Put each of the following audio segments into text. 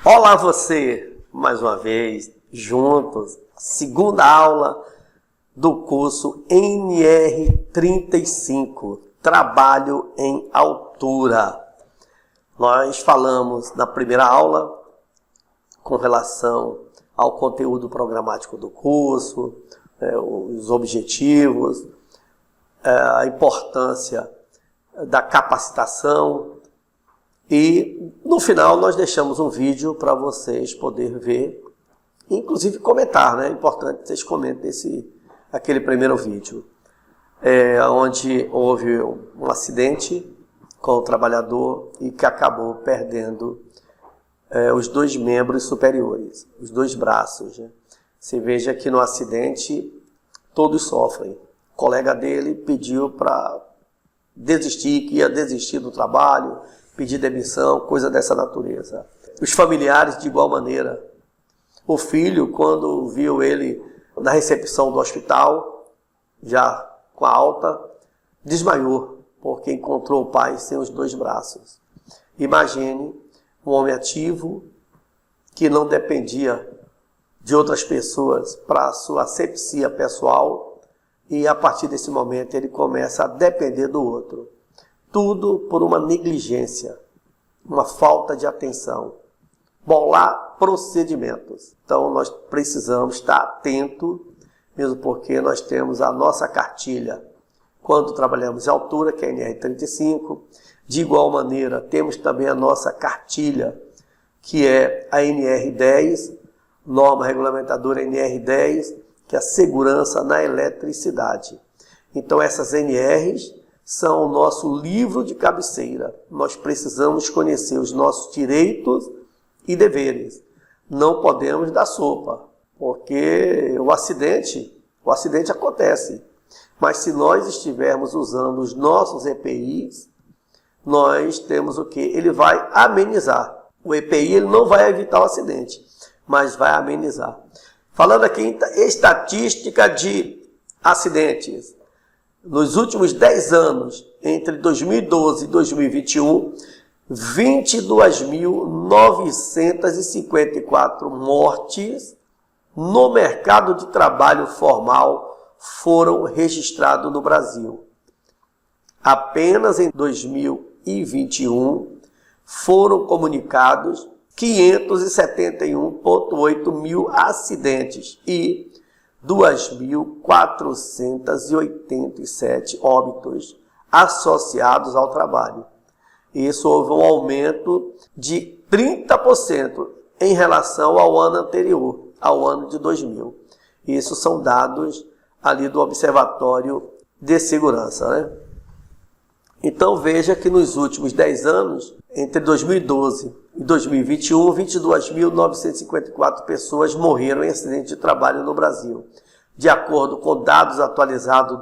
Olá você, mais uma vez, juntos, segunda aula do curso NR35, Trabalho em Altura. Nós falamos na primeira aula com relação ao conteúdo programático do curso, os objetivos, a importância da capacitação. E no final nós deixamos um vídeo para vocês poderem ver, inclusive comentar, né? É importante que vocês comentem aquele primeiro vídeo, onde houve um acidente com o trabalhador e que acabou perdendo os dois membros superiores, os dois braços, né? Você veja que no acidente todos sofrem. O colega dele pediu para desistir, que ia desistir do trabalho, pedir demissão, coisa dessa natureza. Os familiares de igual maneira. O filho, quando viu ele na recepção do hospital, já com a alta, desmaiou, porque encontrou o pai sem os dois braços. Imagine um homem ativo que não dependia de outras pessoas para a sua asepsia pessoal e a partir desse momento ele começa a depender do outro. Tudo por uma negligência, uma falta de atenção. Bolar procedimentos. Então nós precisamos estar atentos, mesmo porque nós temos a nossa cartilha quando trabalhamos em altura, que é a NR35. De igual maneira, temos também a nossa cartilha, que é a NR10, norma regulamentadora NR10, que é a segurança na eletricidade. Então essas NRs são o nosso livro de cabeceira. Nós precisamos conhecer os nossos direitos e deveres. Não podemos dar sopa, porque o acidente acontece. Mas se nós estivermos usando os nossos EPIs, nós temos o quê? Ele vai amenizar. O EPI ele não vai evitar o acidente, mas vai amenizar. Falando aqui em estatística de acidentes, nos últimos 10 anos, entre 2012 e 2021, 22.954 mortes no mercado de trabalho formal foram registradas no Brasil. Apenas em 2021 foram comunicados 571,8 mil acidentes e 2.487 óbitos associados ao trabalho. Isso houve um aumento de 30% em relação ao ano anterior, ao ano de 2000. Isso são dados ali do Observatório de Segurança, né? Então veja que nos últimos 10 anos, entre 2012 e 2021, 22.954 pessoas morreram em acidente de trabalho no Brasil. De acordo com dados atualizados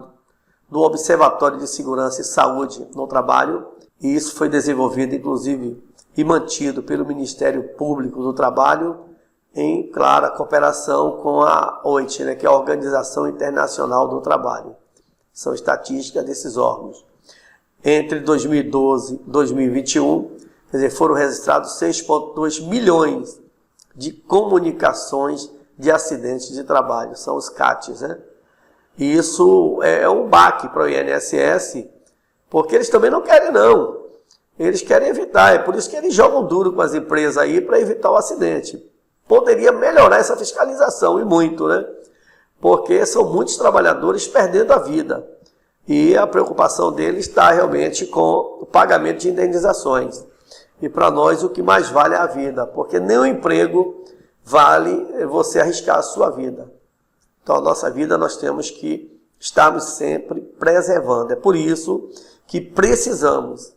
do Observatório de Segurança e Saúde no Trabalho, e isso foi desenvolvido, inclusive, e mantido pelo Ministério Público do Trabalho, em clara cooperação com a OIT, né, que é a Organização Internacional do Trabalho. São estatísticas desses órgãos. Entre 2012 e 2021, quer dizer, foram registrados 6,2 milhões de comunicações de acidentes de trabalho, são os CATs, né? E isso é um baque para o INSS, porque eles também não querem não. Eles querem evitar, é por isso que eles jogam duro com as empresas aí para evitar o acidente. Poderia melhorar essa fiscalização, e muito, né? Porque são muitos trabalhadores perdendo a vida. E a preocupação deles está realmente com o pagamento de indenizações. E para nós o que mais vale é a vida, porque nenhum emprego vale você arriscar a sua vida. Então a nossa vida nós temos que estarmos sempre preservando. É por isso que precisamos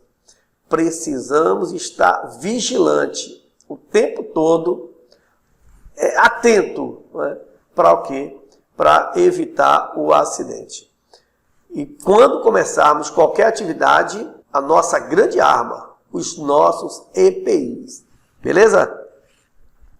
estar vigilante o tempo todo, atento, né? Para o quê? Para evitar o acidente. E quando começarmos qualquer atividade, a nossa grande arma, os nossos EPIs. Beleza?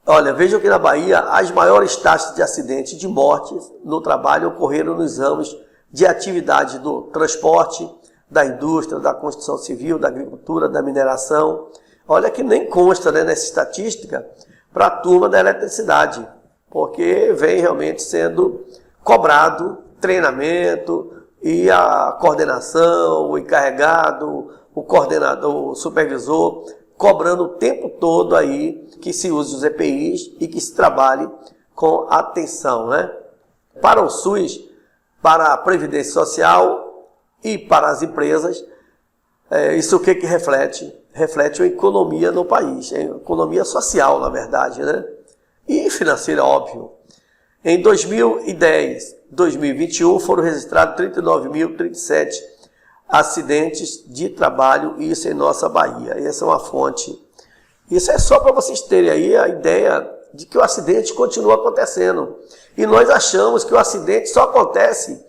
Olha, vejam que na Bahia as maiores taxas de acidentes e de mortes no trabalho ocorreram nos ramos de atividade do transporte, da indústria, da construção civil, da agricultura, da mineração. Olha que nem consta, né, nessa estatística para a turma da eletricidade, porque vem realmente sendo cobrado treinamento e a coordenação, o encarregado, o coordenador, o supervisor, cobrando o tempo todo aí que se use os EPIs e que se trabalhe com atenção, né? Para o SUS, para a Previdência Social e para as empresas, isso o que reflete? Reflete a economia no país, a economia social, na verdade, né? E financeira, óbvio. Em 2010, 2021, foram registrados 39.037 acidentes de trabalho, isso em nossa Bahia. Essa é uma fonte. Isso é só para vocês terem aí a ideia de que o acidente continua acontecendo. E nós achamos que o acidente só acontece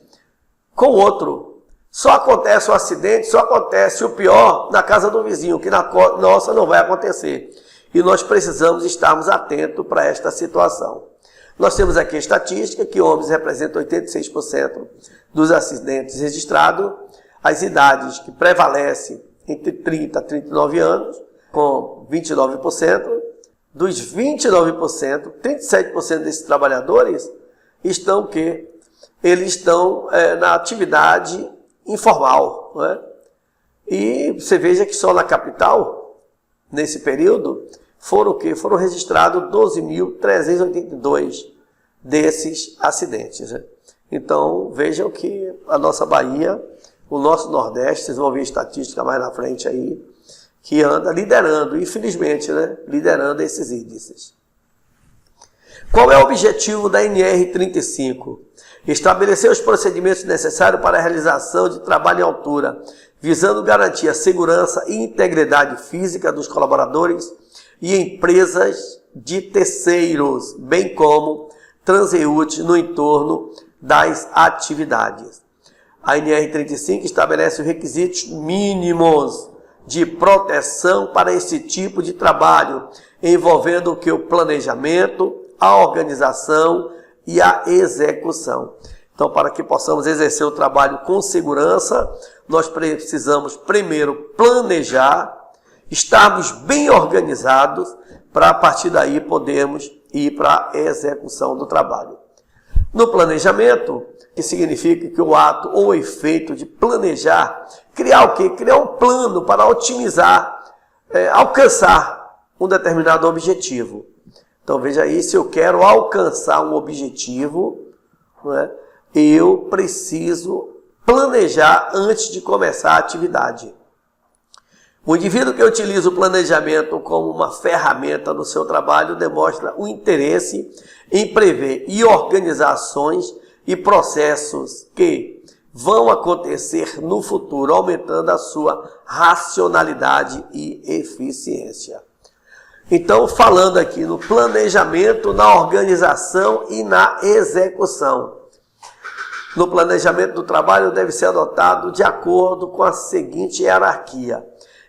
com o outro. Só acontece o acidente, só acontece o pior na casa do vizinho, que na nossa não vai acontecer. E nós precisamos estarmos atentos para esta situação. Nós temos aqui a estatística que homens representam 86% dos acidentes registrados, as idades que prevalecem entre 30 a 39 anos, com 29%, dos 29%, 37% desses trabalhadores estão eles estão na atividade informal, né? E você veja que só na capital, nesse período, foram registrados 12.382 desses acidentes, né? Então, vejam que a nossa Bahia, o nosso Nordeste, vocês vão ver estatística mais na frente aí, que anda liderando, infelizmente, né? Liderando esses índices. Qual é o objetivo da NR35? Estabelecer os procedimentos necessários para a realização de trabalho em altura, visando garantir a segurança e integridade física dos colaboradores e empresas de terceiros, bem como transeúntes no entorno das atividades. A NR35 estabelece os requisitos mínimos de proteção para esse tipo de trabalho, envolvendo o planejamento, a organização e a execução. Então, para que possamos exercer o trabalho com segurança, nós precisamos primeiro planejar, estarmos bem organizados, para a partir daí podermos ir para a execução do trabalho. No planejamento, que significa que o ato ou o efeito de planejar, criar o quê? Criar um plano para otimizar, alcançar um determinado objetivo. Então veja aí, se eu quero alcançar um objetivo, né, eu preciso planejar antes de começar a atividade. O indivíduo que utiliza o planejamento como uma ferramenta no seu trabalho demonstra o interesse em prever e organizar ações e processos que vão acontecer no futuro, aumentando a sua racionalidade e eficiência. Então, falando aqui no planejamento, na organização e na execução. No planejamento do trabalho deve ser adotado de acordo com a seguinte hierarquia.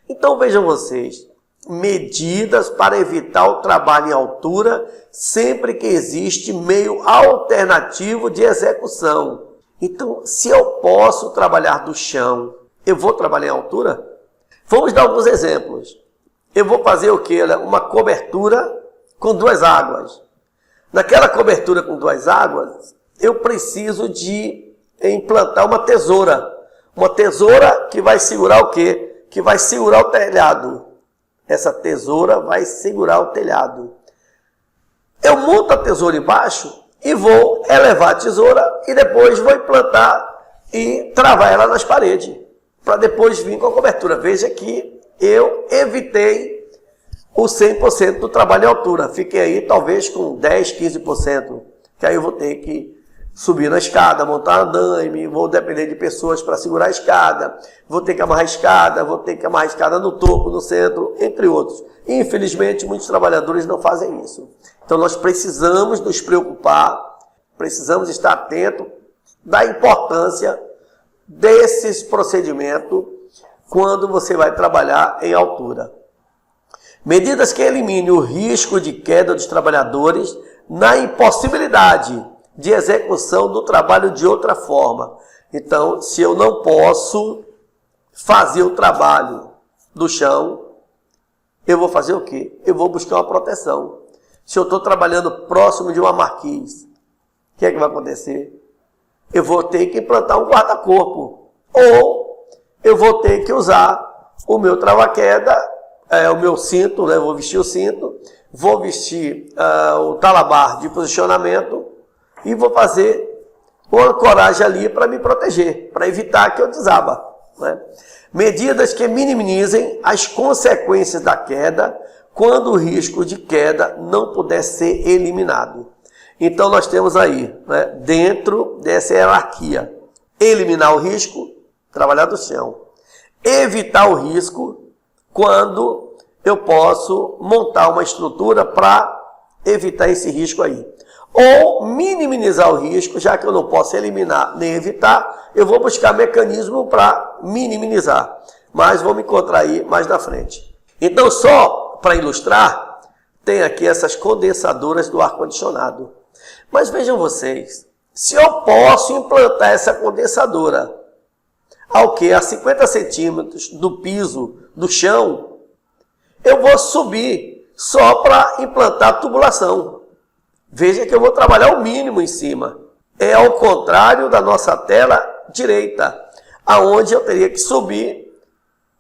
Então, vejam vocês, medidas para evitar o trabalho em altura sempre que existe meio alternativo de execução. Então, se eu posso trabalhar do chão, eu vou trabalhar em altura? Vamos dar alguns exemplos. Eu vou fazer o quê? Uma cobertura com 2 águas. Naquela cobertura com 2 águas, eu preciso de implantar uma tesoura. Uma tesoura que vai segurar o quê? Que vai segurar o telhado. Essa tesoura vai segurar o telhado. Eu monto a tesoura embaixo e vou elevar a tesoura e depois vou implantar e travar ela nas paredes. Para depois vir com a cobertura. Veja que eu evitei o 100% do trabalho em altura. Fiquei aí talvez com 10, 15%. Que aí eu vou ter que subir na escada, montar andaime, vou depender de pessoas para segurar a escada, vou ter que amarrar a escada no topo, no centro, entre outros. E, infelizmente, muitos trabalhadores não fazem isso. Então, nós precisamos nos preocupar, precisamos estar atentos da importância desses procedimentos quando você vai trabalhar em altura. Medidas que eliminem o risco de queda dos trabalhadores na impossibilidade de execução do trabalho de outra forma. Então, se eu não posso fazer o trabalho do chão, eu vou fazer o quê? Eu vou buscar uma proteção. se eu estou trabalhando próximo de uma marquise, o que é que vai acontecer? Eu vou ter que implantar um guarda-corpo. Ou eu vou ter que usar o meu trava-queda, o meu cinto, né? Vou vestir o cinto, vou vestir o talabar de posicionamento e vou fazer uma ancoragem ali para me proteger, para evitar que eu desaba, né? Medidas que minimizem as consequências da queda quando o risco de queda não puder ser eliminado. Então nós temos aí, né, dentro dessa hierarquia, eliminar o risco, trabalhar do chão. Evitar o risco quando eu posso montar uma estrutura para evitar esse risco aí. Ou minimizar o risco, já que eu não posso eliminar nem evitar, eu vou buscar mecanismo para minimizar. Mas vou me encontrar aí mais na frente. Então, só para ilustrar, tem aqui essas condensadoras do ar-condicionado. Mas vejam vocês, se eu posso implantar essa condensadora ao que? A 50 centímetros do piso, do chão, eu vou subir só para implantar a tubulação. Veja que eu vou trabalhar o mínimo em cima. É ao contrário da nossa tela direita, aonde eu teria que subir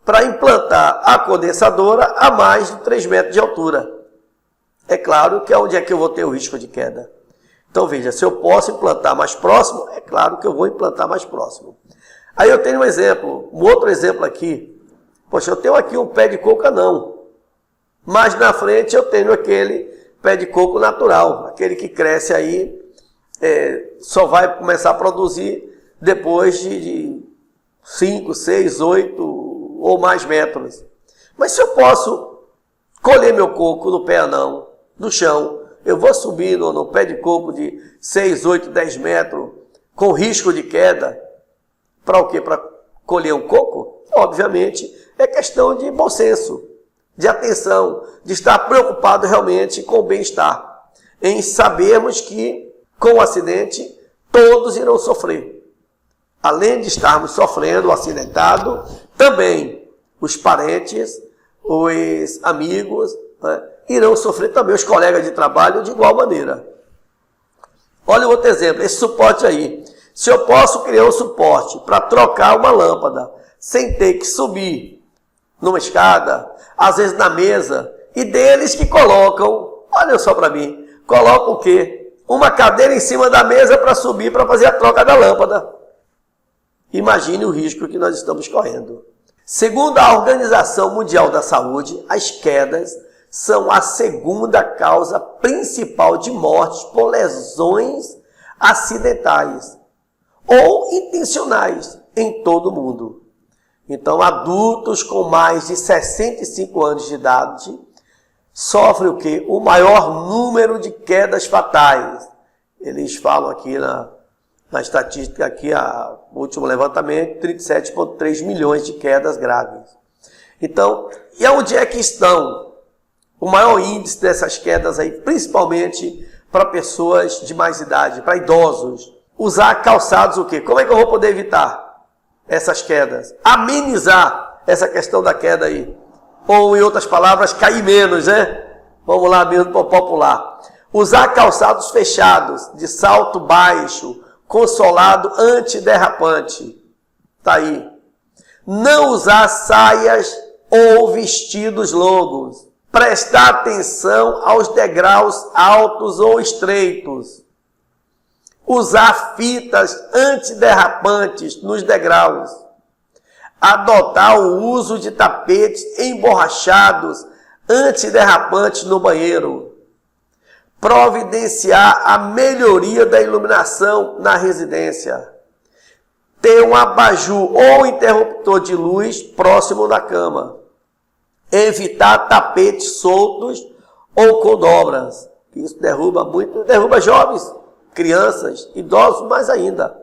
para implantar a condensadora a mais de 3 metros de altura. É claro que é onde é que eu vou ter o risco de queda. Então veja, se eu posso implantar mais próximo, é claro que eu vou implantar mais próximo. Aí eu tenho um exemplo, um outro exemplo aqui. Poxa, eu tenho aqui um pé de coco anão, mas na frente eu tenho aquele pé de coco natural, aquele que cresce aí, só vai começar a produzir depois de 5, 6, 8 ou mais metros. Mas se eu posso colher meu coco no pé anão, no chão, eu vou subir no pé de coco de 6, 8, 10 metros, com risco de queda, para o quê? Para colher um coco? Obviamente, é questão de bom senso, de atenção, de estar preocupado realmente com o bem-estar, em sabermos que, com o acidente, todos irão sofrer. Além de estarmos sofrendo o acidentado, também os parentes, os amigos, né, irão sofrer também, os colegas de trabalho, de igual maneira. Olha o outro exemplo, esse suporte aí. Se eu posso criar um suporte para trocar uma lâmpada sem ter que subir numa escada, às vezes na mesa, e deles que colocam, olha só para mim, colocam o quê? Uma cadeira em cima da mesa para subir, para fazer a troca da lâmpada. Imagine o risco que nós estamos correndo. Segundo a Organização Mundial da Saúde, as quedas são a segunda causa principal de mortes por lesões acidentais ou intencionais em todo o mundo. Então, adultos com mais de 65 anos de idade sofrem o quê? O maior número de quedas fatais. Eles falam aqui na estatística, aqui, o último levantamento, 37,3 milhões de quedas graves. Então, e onde é que estão o maior índice dessas quedas aí, principalmente para pessoas de mais idade, para idosos? Usar calçados o quê? Como é que eu vou poder evitar essas quedas? Amenizar essa questão da queda aí. Ou, em outras palavras, cair menos, né? Vamos lá mesmo para o popular. Usar calçados fechados, de salto baixo, com solado antiderrapante. Tá aí. Não usar saias ou vestidos longos. Prestar atenção aos degraus altos ou estreitos. Usar fitas antiderrapantes nos degraus. Adotar o uso de tapetes emborrachados antiderrapantes no banheiro. Providenciar a melhoria da iluminação na residência. Ter um abajur ou interruptor de luz próximo da cama. Evitar tapetes soltos ou com dobras. Isso derruba muito, derruba jovens, crianças, idosos mais ainda.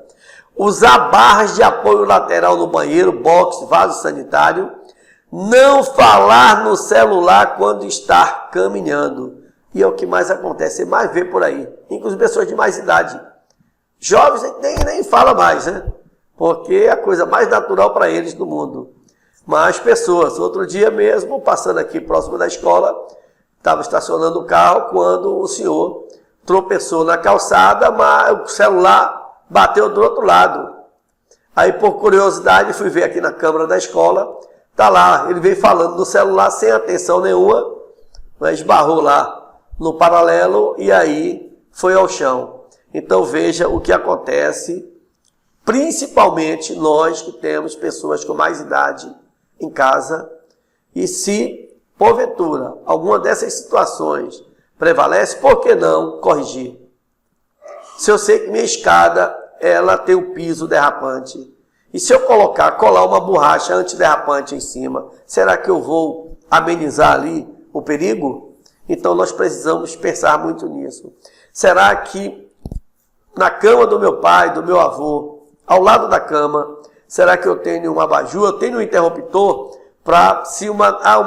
Usar barras de apoio lateral no banheiro, box, vaso sanitário. Não falar no celular quando está caminhando. E é o que mais acontece, você mais vê por aí. Inclusive pessoas de mais idade. Jovens nem fala mais, né? Porque é a coisa mais natural para eles do mundo. Mas pessoas, outro dia mesmo, passando aqui próximo da escola, estava estacionando o carro quando o senhor tropeçou na calçada, mas o celular bateu do outro lado. Aí, por curiosidade, fui ver aqui na câmera da escola, tá lá, ele veio falando no celular sem atenção nenhuma, mas esbarrou lá no paralelo e aí foi ao chão. Então veja o que acontece, principalmente nós que temos pessoas com mais idade em casa, e se, porventura, alguma dessas situações prevalece, por que não corrigir? Se eu sei que minha escada, ela tem um piso derrapante, e se eu colar uma borracha antiderrapante em cima, será que eu vou amenizar ali o perigo? Então nós precisamos pensar muito nisso. Será que na cama do meu pai, do meu avô, ao lado da cama, será que eu tenho um abajur, eu tenho um interruptor para, se há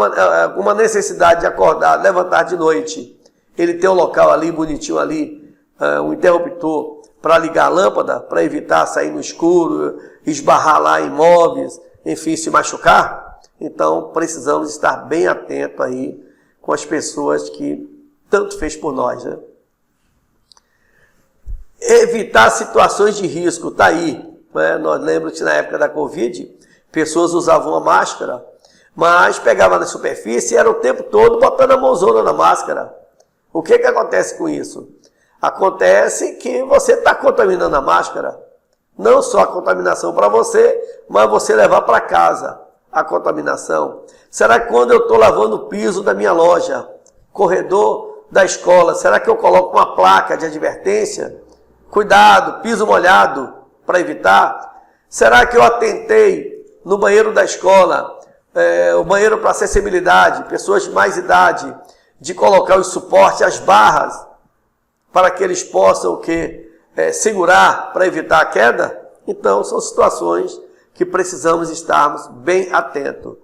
uma necessidade de acordar, levantar de noite, ele tem um local ali, bonitinho ali, um interruptor para ligar a lâmpada, para evitar sair no escuro, esbarrar lá em móveis, enfim, se machucar? Então precisamos estar bem atentos aí com as pessoas que tanto fez por nós, né? Evitar situações de risco, está aí. Né? Nós lembramos que na época da Covid, pessoas usavam a máscara, mas pegavam na superfície e era o tempo todo botando a mãozona na máscara. O que acontece com isso? Acontece que você está contaminando a máscara. Não só a contaminação para você, mas você levar para casa a contaminação. Será que quando eu estou lavando o piso da minha loja, corredor da escola, será que eu coloco uma placa de advertência? Cuidado, piso molhado, para evitar. Será que eu atentei no banheiro da escola, o banheiro para acessibilidade, pessoas de mais idade, de colocar os suportes, as barras, para que eles possam segurar para evitar a queda? Então, são situações que precisamos estarmos bem atentos.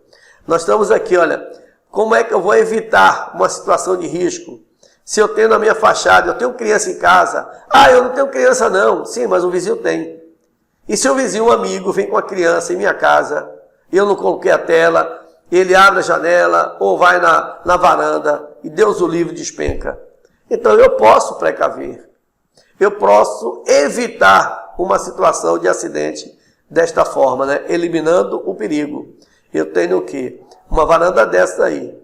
Nós estamos aqui, olha, como é que eu vou evitar uma situação de risco? Se eu tenho na minha fachada, eu tenho criança em casa. Ah, eu não tenho criança não. Sim, mas o vizinho tem. E se o vizinho, um amigo, vem com a criança em minha casa, eu não coloquei a tela, ele abre a janela ou vai na varanda e Deus o livre despenca. Então eu posso precaver. Eu posso evitar uma situação de acidente desta forma, né? Eliminando o perigo. Eu tenho o quê? Uma varanda dessa aí.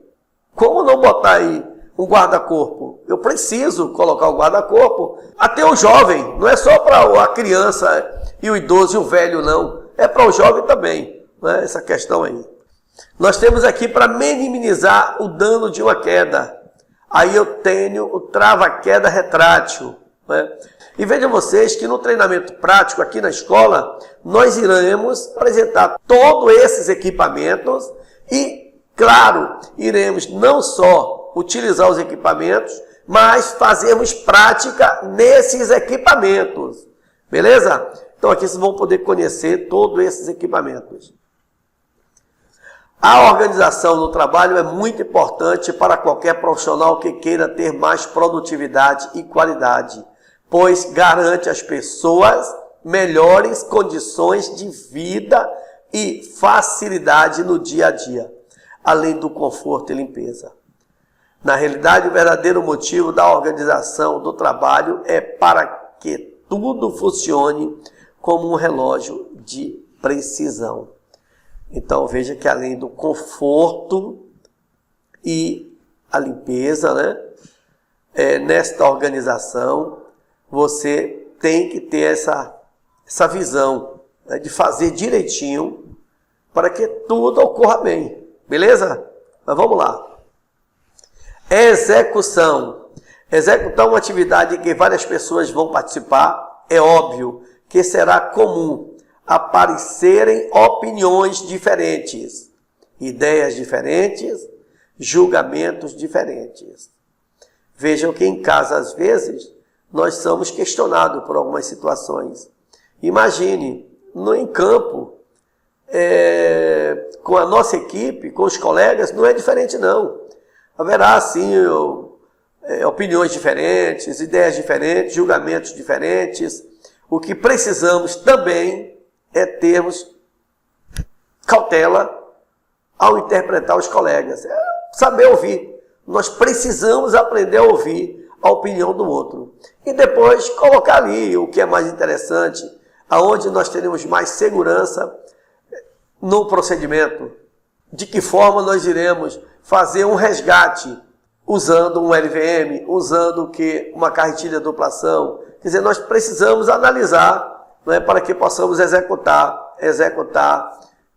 Como não botar aí um guarda-corpo? Eu preciso colocar o guarda-corpo. Até o jovem, não é só para a criança e o idoso e o velho, não. É para o jovem também, né? Essa questão aí. Nós temos aqui para minimizar o dano de uma queda. Aí eu tenho o trava-queda retrátil, né? E vejam vocês que no treinamento prático aqui na escola, nós iremos apresentar todos esses equipamentos e, claro, iremos não só utilizar os equipamentos, mas fazermos prática nesses equipamentos. Beleza? Então aqui vocês vão poder conhecer todos esses equipamentos. A organização no trabalho é muito importante para qualquer profissional que queira ter mais produtividade e qualidade, pois garante às pessoas melhores condições de vida e facilidade no dia a dia, além do conforto e limpeza. Na realidade, o verdadeiro motivo da organização do trabalho é para que tudo funcione como um relógio de precisão. Então veja que além do conforto e a limpeza, né, nesta organização, você tem que ter essa visão, né, de fazer direitinho para que tudo ocorra bem. Beleza? Mas vamos lá. Execução. Executar uma atividade em que várias pessoas vão participar, é óbvio que será comum aparecerem opiniões diferentes, ideias diferentes, julgamentos diferentes. Vejam que em casa, às vezes, nós somos questionados por algumas situações. Imagine, em campo, com a nossa equipe, com os colegas, não é diferente não. Haverá, sim, opiniões diferentes, ideias diferentes, julgamentos diferentes. O que precisamos também é termos cautela ao interpretar os colegas. É saber ouvir. nós precisamos aprender a ouvir a opinião do outro. E depois colocar ali o que é mais interessante, aonde nós teremos mais segurança no procedimento. De que forma nós iremos fazer um resgate usando um LVM, usando uma carretilha de duplação. Quer dizer, nós precisamos analisar, não é, para que possamos executar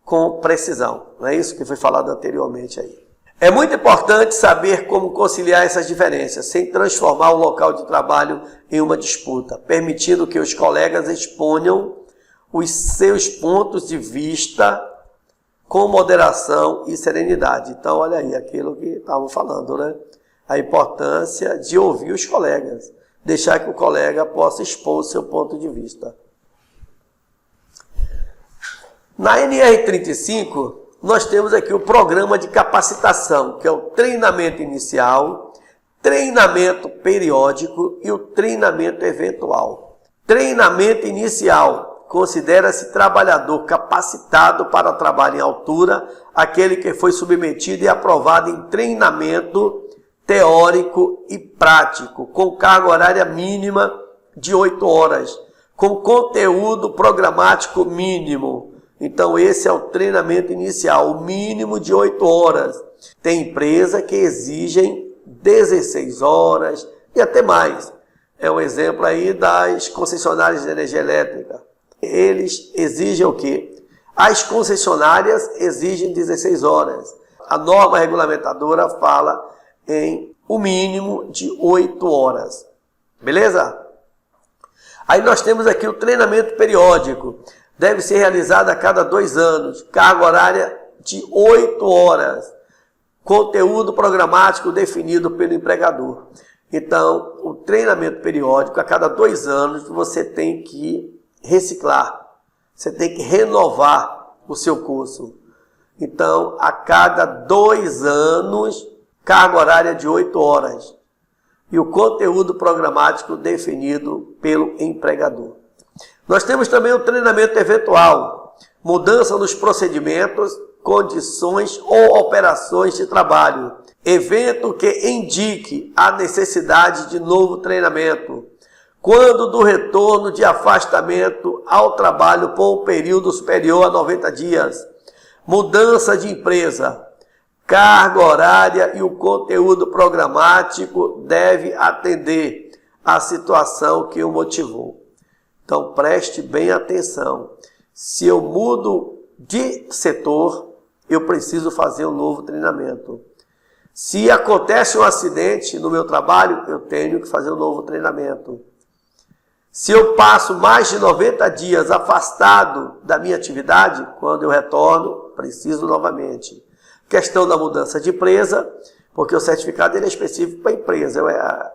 com precisão. Não é isso que foi falado anteriormente aí. É muito importante saber como conciliar essas diferenças, sem transformar o local de trabalho em uma disputa, permitindo que os colegas exponham os seus pontos de vista com moderação e serenidade. Então, olha aí, aquilo que estavam falando, né? A importância de ouvir os colegas, deixar que o colega possa expor o seu ponto de vista. Na NR35, nós temos aqui o programa de capacitação, que é o treinamento inicial, treinamento periódico e o treinamento eventual. Treinamento inicial: considera-se trabalhador capacitado para trabalho em altura aquele que foi submetido e aprovado em treinamento teórico e prático, com carga horária mínima de 8 horas, com conteúdo programático mínimo. Então, esse é o treinamento inicial, o mínimo de 8 horas. Tem empresa que exigem 16 horas e até mais. É um exemplo aí das concessionárias de energia elétrica. Eles exigem o quê? As concessionárias exigem 16 horas. A norma regulamentadora fala em o mínimo de 8 horas. Beleza? Aí nós temos aqui o treinamento periódico. Deve ser realizado a cada 2 anos. Carga horária de 8 horas. Conteúdo programático definido pelo empregador. Então, o treinamento periódico, a cada 2 anos, você tem que reciclar. Você tem que renovar o seu curso. Então, a cada 2 anos, carga horária de 8 horas. E o conteúdo programático definido pelo empregador. Nós temos também o treinamento eventual. Mudança nos procedimentos, condições ou operações de trabalho. Evento que indique a necessidade de novo treinamento. Quando do retorno de afastamento ao trabalho por um período superior a 90 dias. Mudança de empresa. Carga horária e o conteúdo programático deve atender à situação que o motivou. Então, preste bem atenção. Se eu mudo de setor, eu preciso fazer um novo treinamento. Se acontece um acidente no meu trabalho, eu tenho que fazer um novo treinamento. Se eu passo mais de 90 dias afastado da minha atividade, quando eu retorno, preciso novamente. Questão da mudança de empresa, porque o certificado ele é específico para a empresa.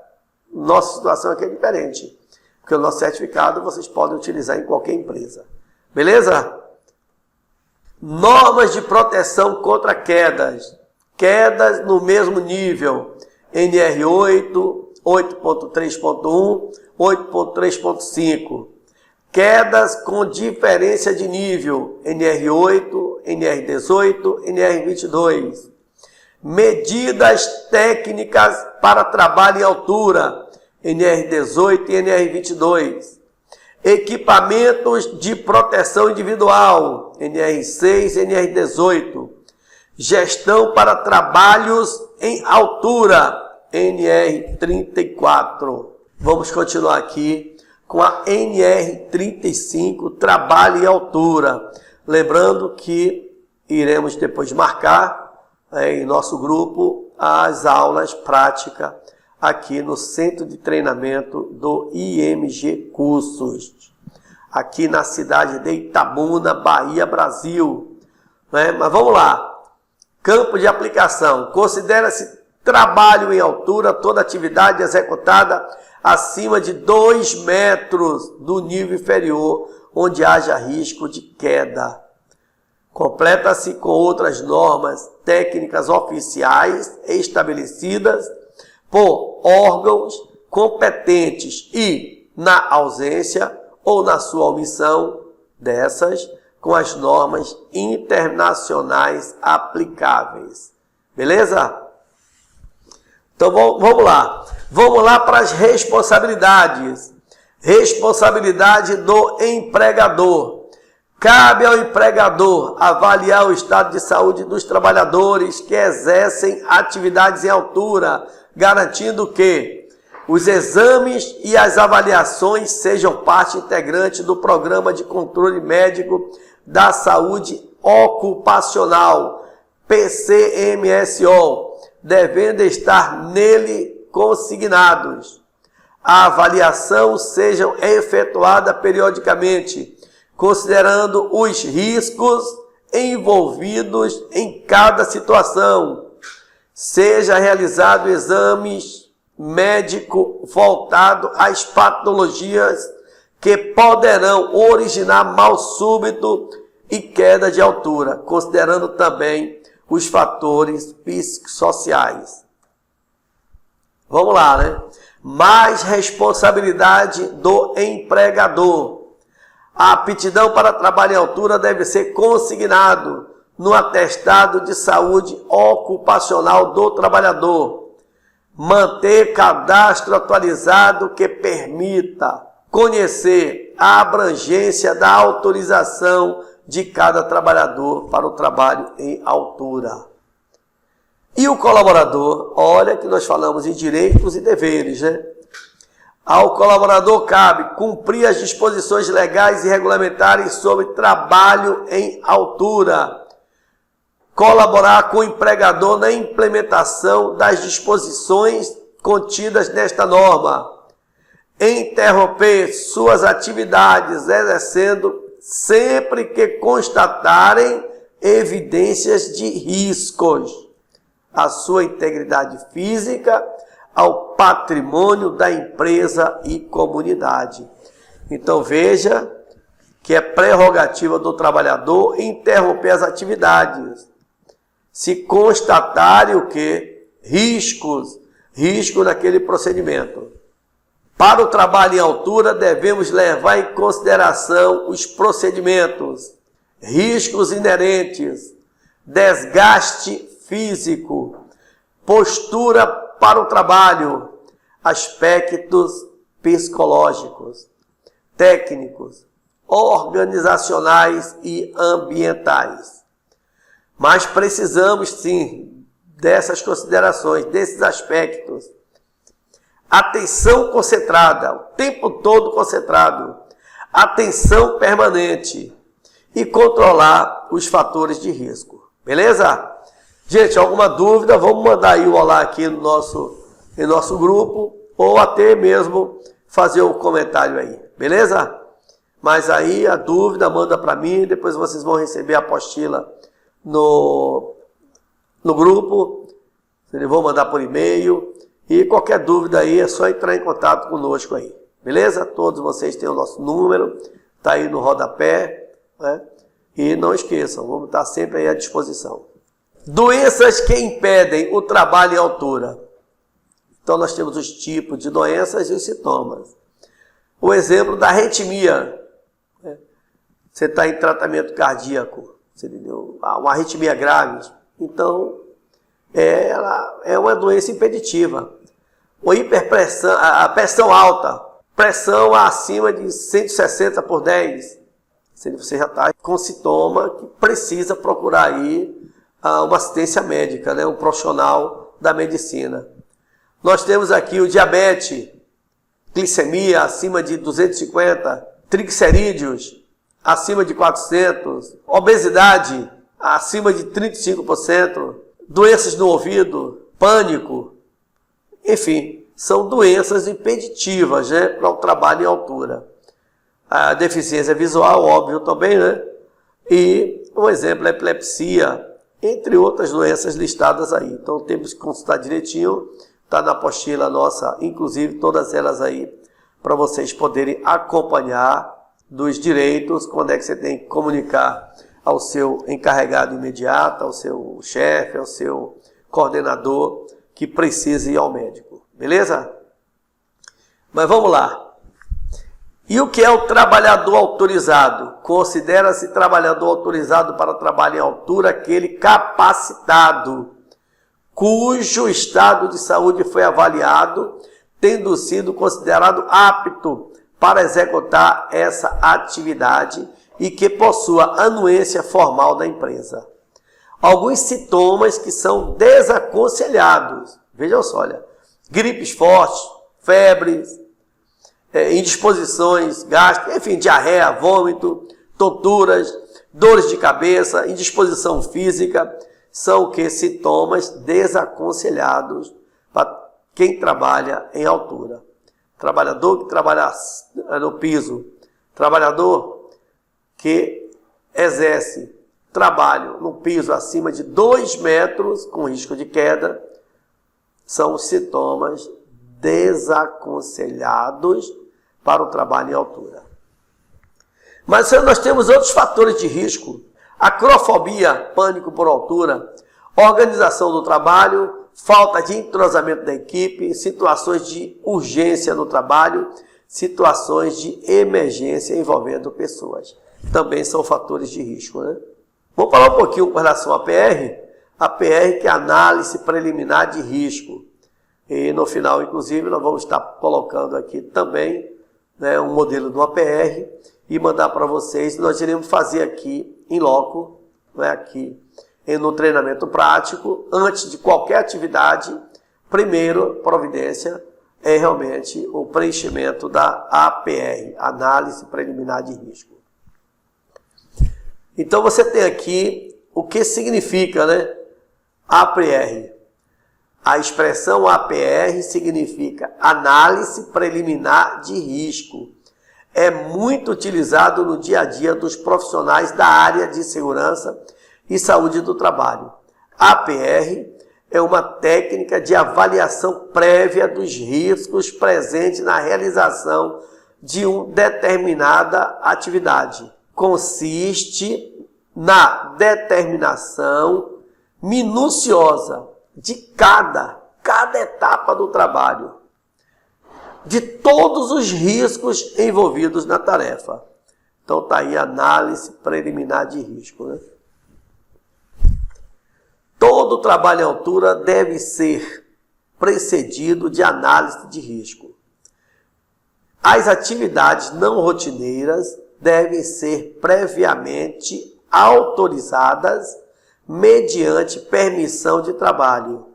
Nossa situação aqui é diferente. Porque o nosso certificado vocês podem utilizar em qualquer empresa. Beleza? Normas de proteção contra quedas. Quedas no mesmo nível. NR8, 8.3.1, 8.3.5. Quedas com diferença de nível. NR8, NR18, NR22. Medidas técnicas para trabalho em altura. NR18 e NR22. Equipamentos de proteção individual. NR6 e NR18. Gestão para trabalhos em altura. NR34. Vamos continuar aqui com a NR35, trabalho em altura. Lembrando que iremos depois marcar em nosso grupo as aulas práticas aqui no Centro de Treinamento do IMG Cursos, aqui na cidade de Itabuna, Bahia, Brasil. Mas vamos lá. Campo de aplicação. Considera-se trabalho em altura toda atividade executada acima de 2 metros do nível inferior, onde haja risco de queda. Completa-se com outras normas técnicas oficiais estabelecidas por órgãos competentes e, na ausência ou na sua omissão dessas, com as normas internacionais aplicáveis. Beleza? Então vamos lá. Vamos lá para as responsabilidades. Responsabilidade do empregador. Cabe ao empregador avaliar o estado de saúde dos trabalhadores que exercem atividades em altura, garantindo que os exames e as avaliações sejam parte integrante do programa de controle médico da saúde ocupacional, PCMSO, devendo estar nele consignados. A avaliação seja efetuada periodicamente, considerando os riscos envolvidos em cada situação. Seja realizado exames médico voltado às patologias que poderão originar mal súbito e queda de altura, considerando também os fatores psicossociais. Vamos lá, né? Mais responsabilidade do empregador. A aptidão para trabalho em altura deve ser consignado no atestado de saúde ocupacional do trabalhador. Manter cadastro atualizado que permita conhecer a abrangência da autorização de cada trabalhador para o trabalho em altura. E o colaborador, olha que nós falamos em direitos e deveres, né? Ao colaborador cabe cumprir as disposições legais e regulamentares sobre trabalho em altura, colaborar com o empregador na implementação das disposições contidas nesta norma, interromper suas atividades exercendo sempre que constatarem evidências de riscos à sua integridade física, ao patrimônio da empresa e comunidade. Então veja que é prerrogativa do trabalhador interromper as atividades, se constatarem o que? Risco naquele procedimento. Para o trabalho em altura, devemos levar em consideração os procedimentos, riscos inerentes, desgaste físico, postura para o trabalho, aspectos psicológicos, técnicos, organizacionais e ambientais. Mas precisamos sim dessas considerações, desses aspectos. Atenção concentrada, o tempo todo concentrado, atenção permanente e controlar os fatores de risco. Beleza? Gente, alguma dúvida, vamos mandar aí o olá aqui no nosso grupo ou até mesmo fazer um comentário aí, beleza? Mas aí a dúvida manda para mim, depois vocês vão receber a apostila no grupo, eles vão mandar por e-mail e qualquer dúvida aí é só entrar em contato conosco aí, beleza? Todos vocês têm o nosso número, tá aí no rodapé, né? E não esqueçam, vamos estar sempre aí à disposição. Doenças que impedem o trabalho em altura. Então nós temos os tipos de doenças e os sintomas. O exemplo da arritmia. Você está em tratamento cardíaco, você entendeu? Uma arritmia grave. Então, ela é uma doença impeditiva. Ou hiperpressão, a pressão alta, pressão acima de 160 por 10. Você já está com sintoma que precisa procurar aí uma assistência médica, né? Um profissional da medicina. Nós temos aqui o diabetes, glicemia acima de 250, triglicerídeos acima de 400, obesidade acima de 35%, doenças no ouvido, pânico, enfim, são doenças impeditivas, né, para o trabalho em altura. A deficiência visual, óbvio também, né? E um exemplo é epilepsia, entre outras doenças listadas aí. Então temos que consultar direitinho, está na apostila nossa, inclusive todas elas aí, para vocês poderem acompanhar dos direitos, quando é que você tem que comunicar ao seu encarregado imediato, ao seu chefe, ao seu coordenador, que precisa ir ao médico. Beleza? Mas vamos lá. E o que é o trabalhador autorizado? Considera-se trabalhador autorizado para trabalho em altura aquele capacitado, cujo estado de saúde foi avaliado, tendo sido considerado apto para executar essa atividade e que possua anuência formal da empresa. Alguns sintomas que são desaconselhados. Vejam só, olha, gripes fortes, febres, indisposições gástricas, enfim, diarreia, vômito, tonturas, dores de cabeça, indisposição física, são o que? Sintomas desaconselhados para quem trabalha em altura. Trabalhador que trabalha no piso, trabalhador que exerce trabalho no piso acima de 2 metros com risco de queda, são os sintomas desaconselhados para o trabalho em altura. Mas nós temos outros fatores de risco: acrofobia, pânico por altura, organização do trabalho, falta de entrosamento da equipe, situações de urgência no trabalho, situações de emergência envolvendo pessoas. Também são fatores de risco, né? Vamos falar um pouquinho com relação à PR. A PR, que é a análise preliminar de risco. E no final, inclusive, nós vamos estar colocando aqui também, né, um modelo de uma PR e mandar para vocês. Nós iremos fazer aqui em loco, né, aqui no treinamento prático, antes de qualquer atividade. Primeiro, providência é realmente o preenchimento da APR, Análise Preliminar de Risco. Então você tem aqui o que significa, né, APR. A expressão APR significa Análise Preliminar de Risco. É muito utilizado no dia a dia dos profissionais da área de segurança e saúde do trabalho. APR é uma técnica de avaliação prévia dos riscos presentes na realização de uma determinada atividade. Consiste na determinação minuciosa de cada etapa do trabalho, de todos os riscos envolvidos na tarefa. Então está aí a análise preliminar de risco, né? Todo trabalho em altura deve ser precedido de análise de risco. As atividades não rotineiras devem ser previamente autorizadas mediante permissão de trabalho.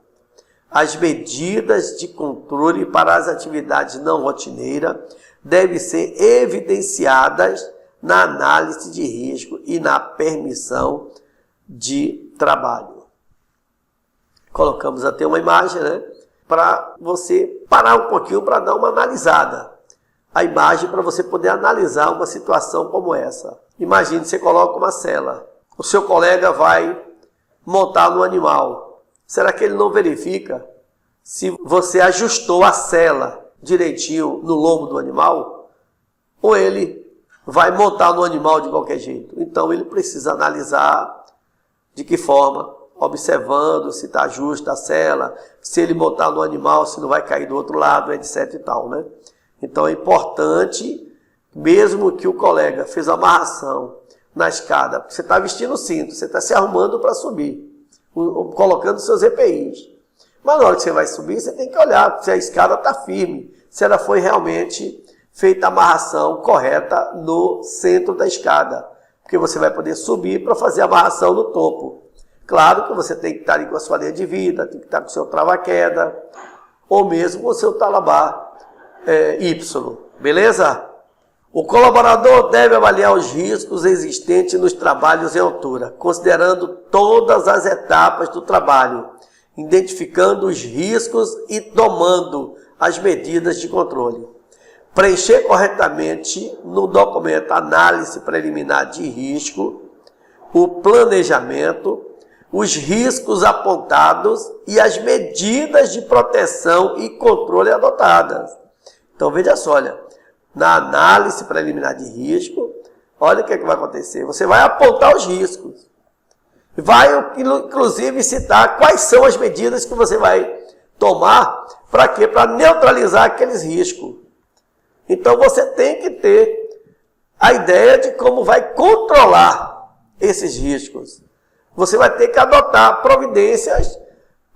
As medidas de controle para as atividades não rotineiras devem ser evidenciadas na análise de risco e na permissão de trabalho. Colocamos até uma imagem, né, para você parar um pouquinho para dar uma analisada. A imagem para você poder analisar uma situação como essa. Imagine, você coloca uma cela. O seu colega vai montar no animal. Será que ele não verifica se você ajustou a cela direitinho no lombo do animal? Ou ele vai montar no animal de qualquer jeito? Então ele precisa analisar de que forma, observando se está justa a cela, se ele montar no animal, se não vai cair do outro lado, etc e tal, né? Então é importante, mesmo que o colega fez a amarração na escada, porque você está vestindo o cinto, você está se arrumando para subir, colocando seus EPIs. Mas na hora que você vai subir, você tem que olhar se a escada está firme, se ela foi realmente feita a amarração correta no centro da escada, porque você vai poder subir para fazer a amarração no topo. Claro que você tem que estar ali com a sua linha de vida, tem que estar com o seu trava-queda, ou mesmo com o seu talabar Y, beleza? O colaborador deve avaliar os riscos existentes nos trabalhos em altura, considerando todas as etapas do trabalho, identificando os riscos e tomando as medidas de controle. Preencher corretamente no documento Análise Preliminar de Risco, o planejamento, os riscos apontados e as medidas de proteção e controle adotadas. Então veja só, olha, na análise preliminar de risco, olha o que vai acontecer. Você vai apontar os riscos. Vai, inclusive, citar quais são as medidas que você vai tomar para quê? Para neutralizar aqueles riscos. Então você tem que ter a ideia de como vai controlar esses riscos. Você vai ter que adotar providências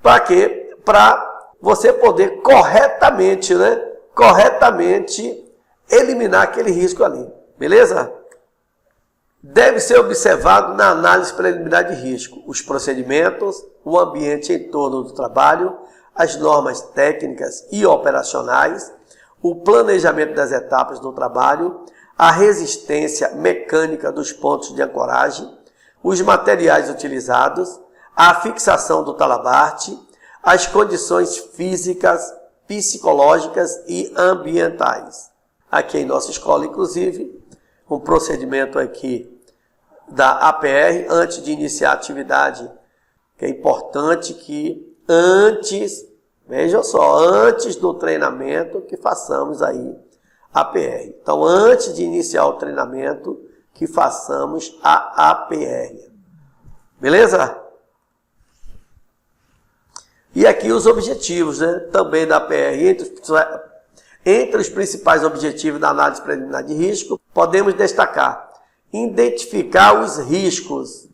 Para quê? Para você poder corretamente, né? Corretamente eliminar aquele risco ali. Beleza? Deve ser observado na análise preliminar de risco os procedimentos, o ambiente em torno do trabalho, as normas técnicas e operacionais, o planejamento das etapas do trabalho, a resistência mecânica dos pontos de ancoragem, os materiais utilizados, a fixação do talabarte, as condições físicas, psicológicas e ambientais. Aqui em nossa escola, inclusive, um procedimento aqui da APR, antes de iniciar a atividade, que é importante que antes, vejam só, antes do treinamento que façamos aí a APR. Então, antes de iniciar o treinamento, que façamos a APR. Beleza? E aqui os objetivos, né, também da APR. Entre os principais objetivos da análise preliminar de risco, podemos destacar: identificar os riscos,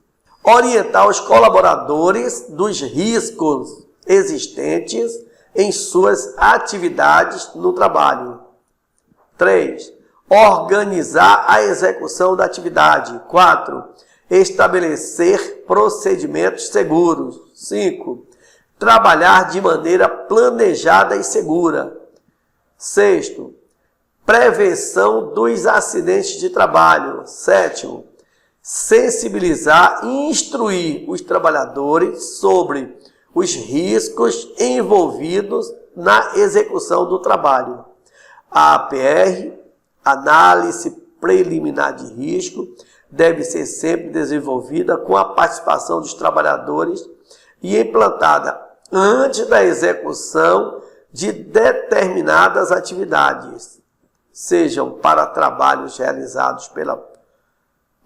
orientar os colaboradores dos riscos existentes em suas atividades no trabalho. 3. Organizar a execução da atividade. 4. Estabelecer procedimentos seguros. 5. Trabalhar de maneira planejada e segura. 6. Prevenção dos acidentes de trabalho. 7. Sensibilizar e instruir os trabalhadores sobre os riscos envolvidos na execução do trabalho. A APR, análise preliminar de risco, deve ser sempre desenvolvida com a participação dos trabalhadores e implantada antes da execução de determinadas atividades, sejam para trabalhos realizados pela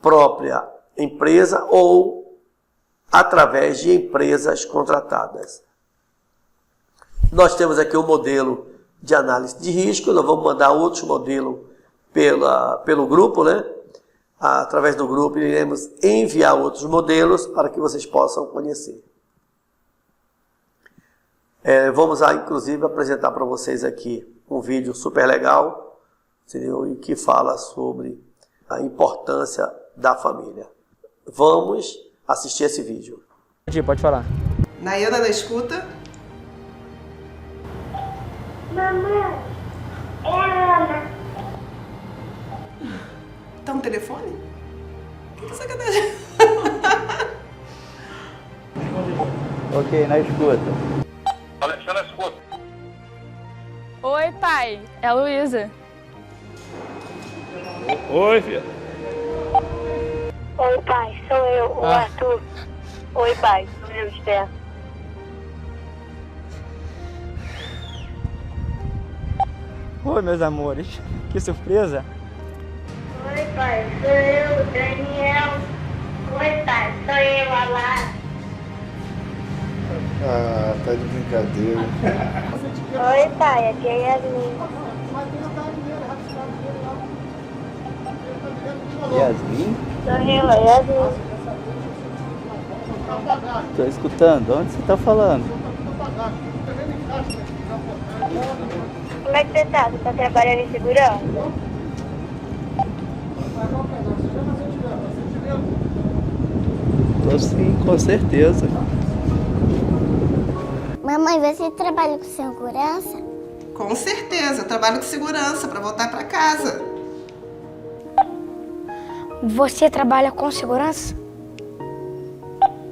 própria empresa ou através de empresas contratadas. Nós temos aqui um modelo de análise de risco, nós vamos mandar outros modelos pelo grupo, né? Através do grupo iremos enviar outros modelos para que vocês possam conhecer. Vamos inclusive apresentar para vocês aqui um vídeo super legal, entendeu? E que fala sobre a importância da família. Vamos assistir esse vídeo. Pode falar. Nayana da escuta. Mamãe, é a Ana. Tá no telefone? Que sacanagem. Ok, na escuta. Alexandre, escuta. Oi, pai. É a Luísa. Oi, filha. Oi, pai, sou eu, o Arthur. Oi, pai, sou eu, Esther. Oi, meus amores. Que surpresa. Oi, pai, sou eu, Daniel. Oi, pai, sou eu, Alá. Ah, tá de brincadeira. Oi, pai, aqui é Yasmin. Yasmin? Sou eu, é Yasmin. Tô escutando. Onde você tá falando? Como é que você tá? Você tá trabalhando em segurança? Tô sim, com certeza. Mamãe, você trabalha com segurança? Com certeza, eu trabalho com segurança para voltar para casa. Você trabalha com segurança?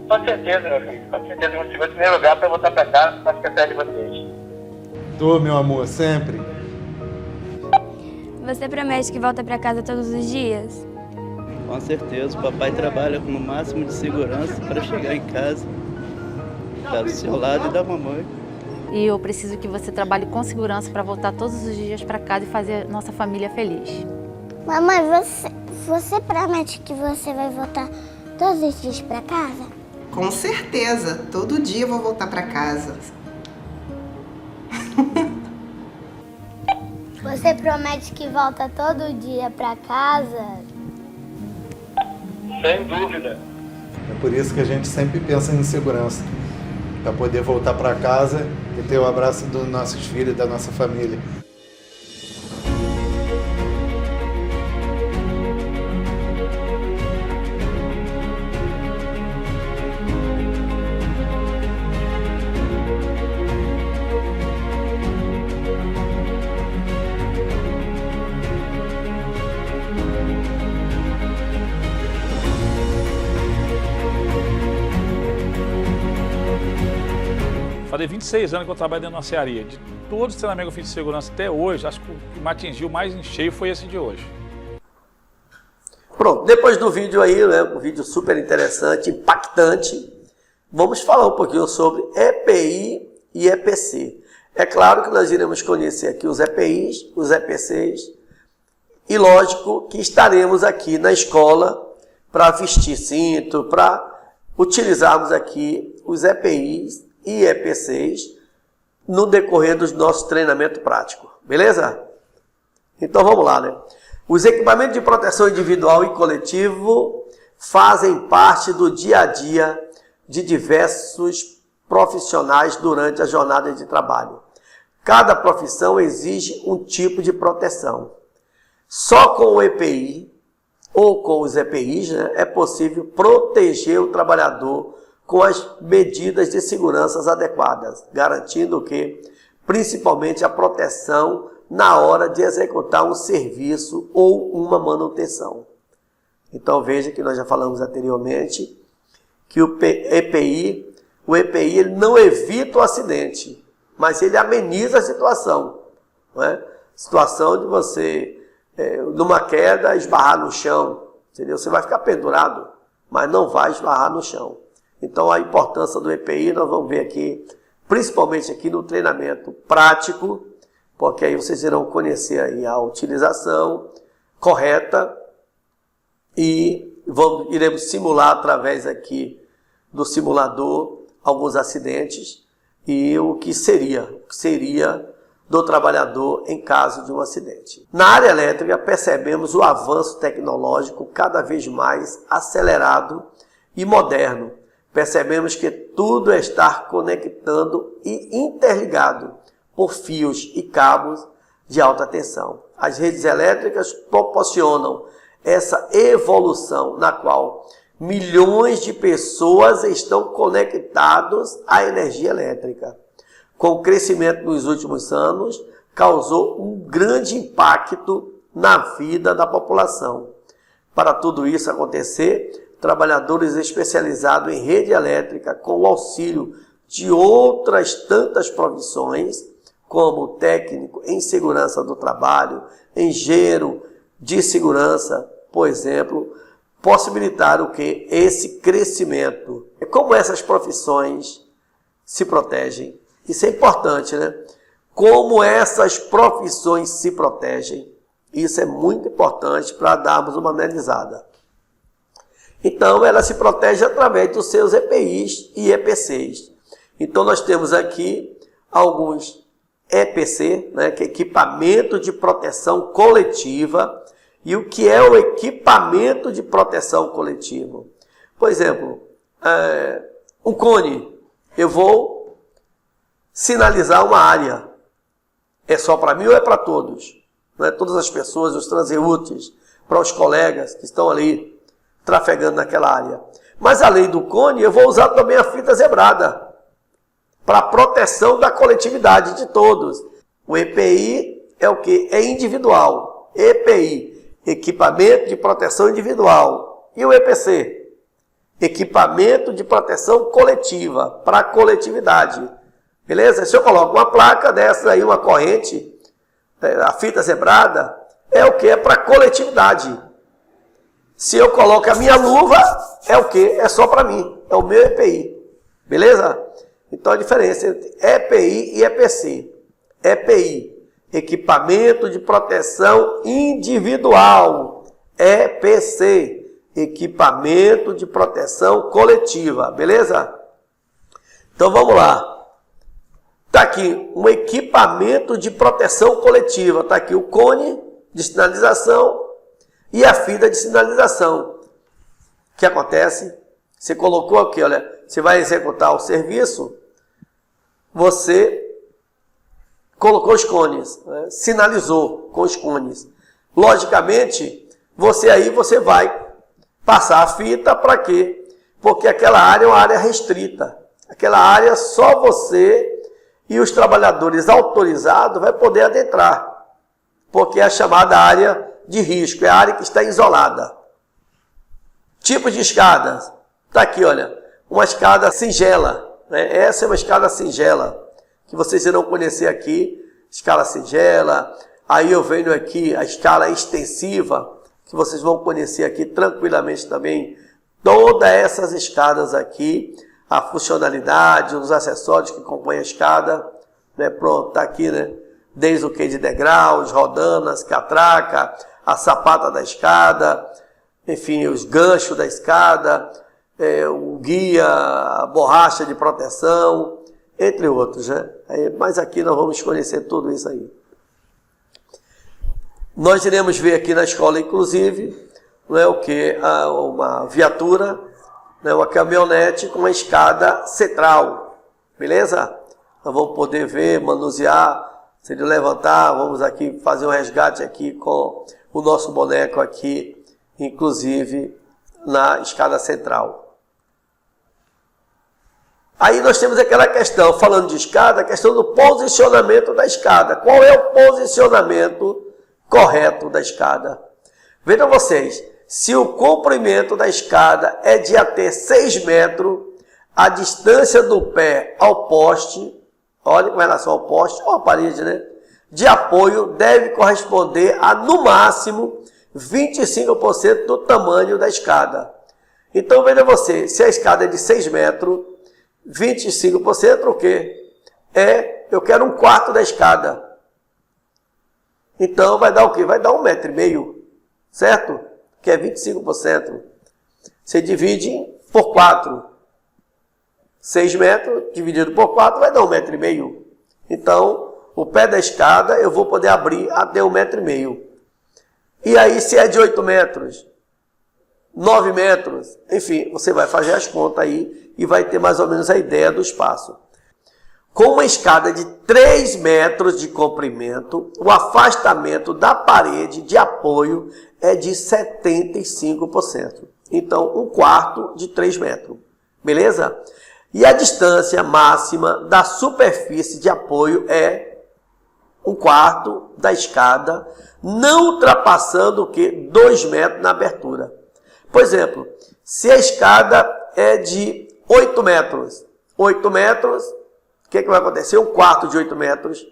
Com certeza, meu filho. Com certeza. Eu vou em primeiro lugar para voltar para casa para ficar perto de vocês. Tô, meu amor, sempre. Você promete que volta pra casa todos os dias? Com certeza. O papai trabalha com o máximo de segurança para chegar em casa. Tá do seu lado e da mamãe. E eu preciso que você trabalhe com segurança para voltar todos os dias para casa e fazer a nossa família feliz. Mamãe, você promete que você vai voltar todos os dias para casa? Com certeza, todo dia eu vou voltar para casa. Você promete que volta todo dia para casa? Sem dúvida. É por isso que a gente sempre pensa em segurança. para poder voltar para casa e ter o abraço dos nossos filhos, da nossa família. Falei 26 anos que eu trabalho dentro de uma serraria. De todos os treinamentos que eu fiz de segurança até hoje, acho que o que me atingiu mais em cheio foi esse de hoje. Pronto, depois do vídeo aí, né, um vídeo super interessante, impactante, vamos falar um pouquinho sobre EPI e EPC. É claro que nós iremos conhecer aqui os EPIs, os EPCs, e lógico que estaremos aqui na escola para vestir cinto, para utilizarmos aqui os EPIs e EPCs no decorrer do nosso treinamento prático, beleza? Então vamos lá, né? Os equipamentos de proteção individual e coletivo fazem parte do dia a dia de diversos profissionais durante a jornada de trabalho. Cada profissão exige um tipo de proteção. Só com o EPI ou com os EPIs, né, é possível proteger o trabalhador com as medidas de segurança adequadas, garantindo que, principalmente, a proteção na hora de executar um serviço ou uma manutenção. Então veja que nós já falamos anteriormente que o EPI ele não evita o acidente, mas ele ameniza a situação. Não é? Situação de você, numa queda, esbarrar no chão, entendeu? Você vai ficar pendurado, mas não vai esbarrar no chão. Então a importância do EPI nós vamos ver aqui, principalmente aqui no treinamento prático, porque aí vocês irão conhecer aí a utilização correta e iremos simular através aqui do simulador alguns acidentes e o que seria do trabalhador em caso de um acidente. Na área elétrica percebemos o avanço tecnológico cada vez mais acelerado e moderno. Percebemos que tudo está conectando e interligado por fios e cabos de alta tensão. As redes elétricas proporcionam essa evolução na qual milhões de pessoas estão conectadas à energia elétrica. Com o crescimento nos últimos anos, causou um grande impacto na vida da população. Para tudo isso acontecer, trabalhadores especializados em rede elétrica, com o auxílio de outras tantas profissões, como técnico em segurança do trabalho, engenheiro de segurança, por exemplo, possibilitar o que? Esse crescimento. É como essas profissões se protegem. Isso é importante, né? Como essas profissões se protegem. Isso é muito importante para darmos uma analisada. Então, ela se protege através dos seus EPIs e EPCs. Então, nós temos aqui alguns EPC, né, que é equipamento de proteção coletiva. E o que é o equipamento de proteção coletiva? Por exemplo, um cone. Eu vou sinalizar uma área. É só para mim ou é para todos? Não é todas as pessoas, os transeúntes, para os colegas que estão ali trafegando naquela área. Mas além do cone, eu vou usar também a fita zebrada para proteção da coletividade de todos. O EPI é o que? É individual. EPI, equipamento de proteção individual. E o EPC? Equipamento de proteção coletiva, para a coletividade. Beleza? Se eu coloco uma placa dessa aí, uma corrente, a fita zebrada, é o que? É para a coletividade. Se eu coloco a minha luva, é o que? É só para mim. É o meu EPI. Beleza? Então a diferença entre EPI e EPC. EPI, equipamento de proteção individual. EPC, equipamento de proteção coletiva. Beleza? Então vamos lá. Está aqui um equipamento de proteção coletiva. Está aqui o cone de sinalização e a fita de sinalização. O que acontece? Você colocou aqui, olha, você vai executar o serviço, você colocou os cones, né? Sinalizou com os cones. Logicamente, você vai passar a fita para quê? Porque aquela área é uma área restrita. Aquela área só você e os trabalhadores autorizados vai poder adentrar. Porque é a chamada área de risco, é a área que está isolada. Tipos de escadas. Está aqui, olha, uma escada singela, né? Essa é uma escada singela, que vocês irão conhecer aqui, escala singela. Aí eu venho aqui a escala extensiva, que vocês vão conhecer aqui tranquilamente também. Todas essas escadas aqui, a funcionalidade, os acessórios que compõem a escada, né? Pronto, está aqui, né? Desde o que de degraus, rodanas, catraca, a sapata da escada, enfim, os ganchos da escada, o guia, a borracha de proteção, entre outros, né? Mas aqui nós vamos conhecer tudo isso aí. Nós iremos ver aqui na escola, inclusive, não é o que? Uma viatura, né? Uma caminhonete com uma escada central, beleza? Nós vamos poder ver, manusear, se ele levantar, vamos aqui fazer um resgate aqui com o nosso boneco aqui, inclusive na escada central. Aí nós temos aquela questão, falando de escada, a questão do posicionamento da escada. Qual é o posicionamento correto da escada? Vejam vocês, se o comprimento da escada é de até 6 metros, a distância do pé ao poste, olha com relação ao poste, ou à parede, né? De apoio deve corresponder a, no máximo, 25% do tamanho da escada. Então, veja você, se a escada é de 6 metros, 25% o quê? Eu quero 1/4 da escada. Então, vai dar o quê? Vai dar 1,5 metro, certo? Que é 25%. Você divide por 4. 6 metros dividido por 4 vai dar 1,5 metro. Então, o pé da escada eu vou poder abrir até 1,5 metro. E aí, se é de 8 metros, 9 metros, enfim, você vai fazer as contas aí e vai ter mais ou menos a ideia do espaço. Com uma escada de 3 metros de comprimento, o afastamento da parede de apoio é de 75%. Então, 1/4 de 3 metros. Beleza? E a distância máxima da superfície de apoio é 1/4 da escada, não ultrapassando o que? 2 metros na abertura. Por exemplo, se a escada é de 8 metros, 8 metros, o que vai acontecer? 1/4 de 8 metros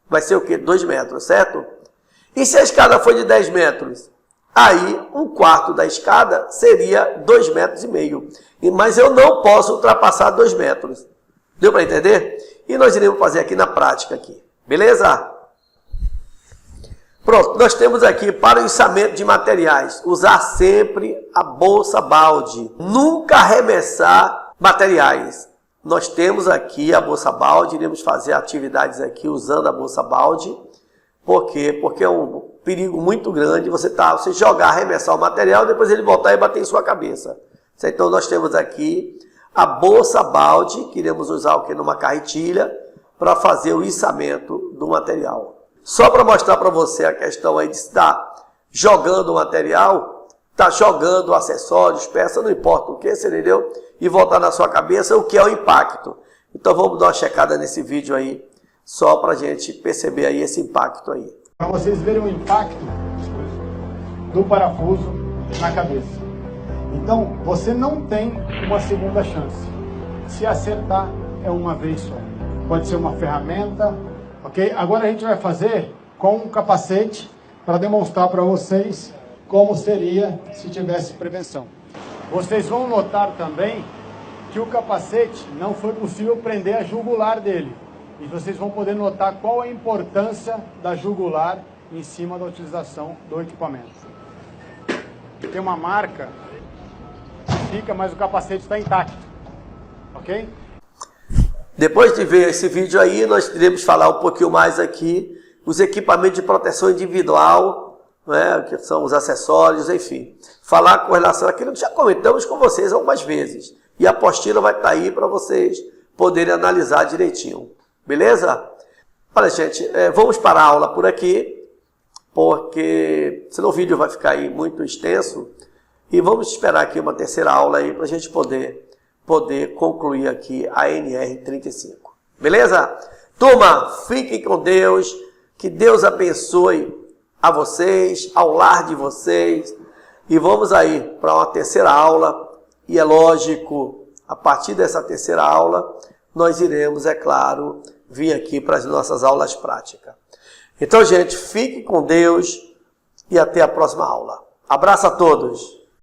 vai ser o que? 2 metros, certo? E se a escada for de 10 metros? Aí, 1/4 da escada seria 2,5 metros. Mas eu não posso ultrapassar 2 metros. Deu para entender? E nós iremos fazer aqui na prática, aqui. Beleza? Pronto, nós temos aqui para o içamento de materiais, usar sempre a bolsa balde. Nunca arremessar materiais. Nós temos aqui a bolsa balde, iremos fazer atividades aqui usando a bolsa balde. Por quê? Porque é um perigo muito grande você jogar, arremessar o material, depois ele voltar e bater em sua cabeça. Então nós temos aqui a bolsa balde, que iremos usar o que? Numa carretilha, para fazer o içamento do material. Só para mostrar para você a questão aí de estar jogando o material, está jogando acessórios, peças, não importa o que, você entendeu? E voltar na sua cabeça o que é o impacto. Então vamos dar uma checada nesse vídeo aí, só para a gente perceber aí esse impacto aí. Para vocês verem o impacto do parafuso na cabeça. Então, você não tem uma segunda chance. Se acertar, é uma vez só. Pode ser uma ferramenta, ok? Agora a gente vai fazer com um capacete para demonstrar para vocês como seria se tivesse prevenção. Vocês vão notar também que o capacete não foi possível prender a jugular dele. E vocês vão poder notar qual a importância da jugular em cima da utilização do equipamento. Tem uma marca que fica, mas o capacete está intacto, ok? Depois de ver esse vídeo aí, nós iremos falar um pouquinho mais aqui os equipamentos de proteção individual, né, que são os acessórios, enfim. Falar com relação àquilo que já comentamos com vocês algumas vezes. E a apostila vai estar aí para vocês poderem analisar direitinho. Beleza? Olha, gente, vamos parar a aula por aqui, porque senão o vídeo vai ficar aí muito extenso. E vamos esperar aqui uma terceira aula aí para a gente poder concluir aqui a NR35. Beleza? Turma, fiquem com Deus. Que Deus abençoe a vocês, ao lar de vocês. E vamos aí para uma terceira aula. E é lógico, a partir dessa terceira aula, nós iremos, é claro, vir aqui para as nossas aulas práticas. Então, gente, fiquem com Deus e até a próxima aula. Abraço a todos!